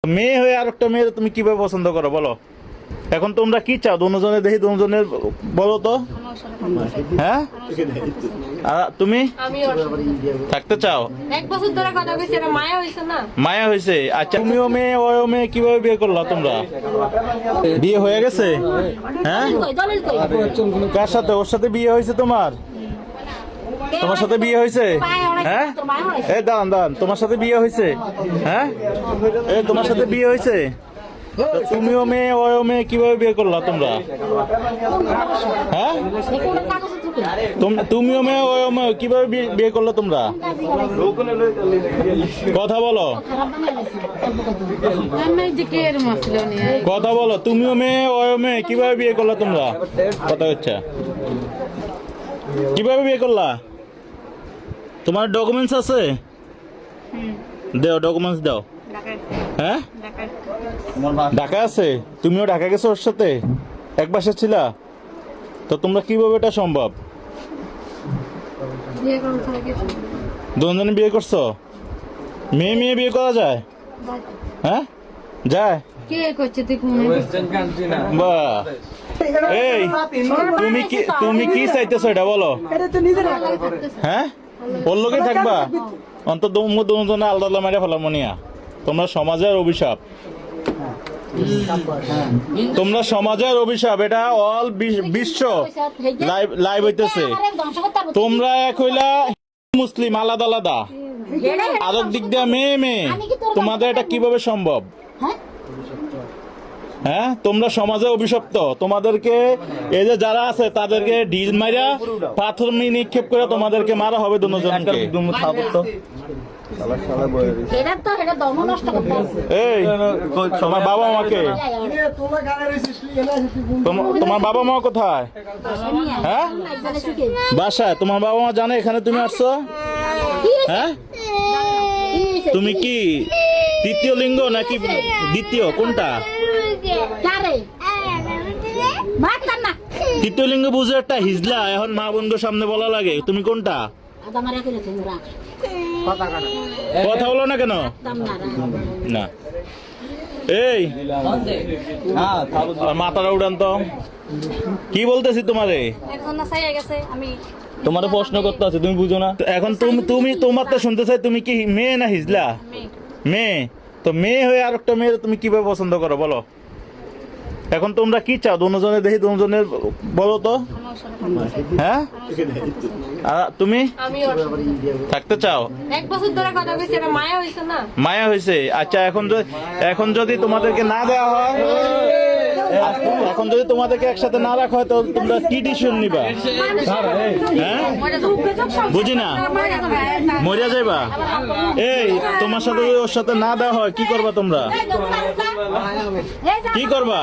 মেয়ে হয়ে আর একটা মেয়ের তুমি কিভাবে পছন্দ করো বলো? এখন তোমরা কি চাও দুজনে? দেখি দুজনের বলো তো। হ্যাঁ, আর তুমি থাকতে চাও? এক বছর ধরে কথা কইছে, এটা মায়া হইছে না? মায়া হয়েছে। আচ্ছা, তুমিও মেয়ে ওও মেয়ে, কিভাবে বিয়ে করলা তোমরা? বিয়ে হয়ে গেছে? হ্যাঁ, দলিল কই? কার সাথে? ওর সাথে বিয়ে হয়েছে তোমার? তোমার সাথে বিয়ে হয়েছে? হ্যাঁ, এই দাঁড়ান দাঁড়ান, তোমার সাথে বিয়ে হয়েছে? হ্যাঁ, এই তোমার সাথে বিয়ে হয়েছে? তো তুমিও মেয়ে ওও মেয়ে, কিভাবে বিয়ে করলা তোমরা? হ্যাঁ, তুমিও মেয়ে ওও মেয়ে, কিভাবে বিয়ে করলো তোমরা? কথা বলো, কথা বলো। তুমিও মেয়ে ওও মেয়ে, কিভাবে বিয়ে করলা তোমরা? কথা হচ্ছে কিভাবে বিয়ে করলা? তোমার ডকুমেন্টস আছে? দাও, ডকুমেন্টস দাও। হ্যাঁ, ঢাকা আছে? তুমিও ঢাকা গেছো ওর সাথে? এক বাসা ছিলা? তো তোমরা কিভাবে এটা সম্ভব? দুজনে বিয়ে করছো? মেয়ে মেয়ে বিয়ে করা যায়? হ্যাঁ, যায়। বাহ, এই তুমি কি চাইতেছো এটা বলো? হ্যাঁ, ওর লোকে থাকবা? অন্তত দুজনে আলাদা আলাদা মেরে ফেলা মনিয়া। তোমরা সমাজের অভিশাপ, তোমরা সমাজের অভিশাপ। এটা অল বিশ্ব লাইভ হইতেছে। তোমরা এক হইলা মুসলিম, আলাদা আলাদা, আরেক দিক দিয়ে মেয়ে মেয়ে। তোমাদের এটা কিভাবে সম্ভব? হ্যাঁ, তোমরা সমাজে অভিশপ্ত। তোমাদেরকে এই যে যারা আছে তাদেরকে ঢিল মাইরা পাথর নিক্ষেপ করে তোমাদেরকে মারা হবে দুজনকে। এই তোমার বাবা মাকে, তোমার বাবা মা কোথায়? হ্যাঁ, বাসায়। তোমার বাবা মা জানে এখানে তুমি আসছো? হ্যাঁ, তুমি কি তৃতীয় লিঙ্গ নাকি দ্বিতীয়, কোনটা? তৃতীয় লিঙ্গ বুঝে একটা হিজলা, এখন মা বোনদের সামনে বলা লাগে। তুমি কোনটা? কথা বলো না কেন? না, এই মাথাটা উড়ান তো। কি বলতেছি তোমারে? তোমার প্রশ্ন করতে আছে, তুমি বুঝো না? এখন তুমি তোমার তো শুনতে চাই, তুমি কি মেয়ে না হিজলা? মেয়ে। তো মেয়ে হয়ে আর একটা মেয়ের তুমি কিভাবে পছন্দ করো বলো? এখন তোমরা কি চাও দুজনে? দেখি দুজনের বলো তো। হ্যাঁ, আর তুমি থাকতে চাও? এক বছর ধরে কথা কইছে, এটা মায়া হইছে না? মায়া হয়েছে। আচ্ছা, এখন যদি তোমাদেরকে না দেওয়া হয়, এখন যদি তোমাদেরকে একসাথে না রাখা হয়, তো তোমরা কি ডিসিশন নিবা? হ্যাঁ, বুঝি না। মরিয়া যাইবা? এই তোমার সাথে যদি ওর সাথে না দেওয়া হয়, কি করবা তোমরা? কি করবা?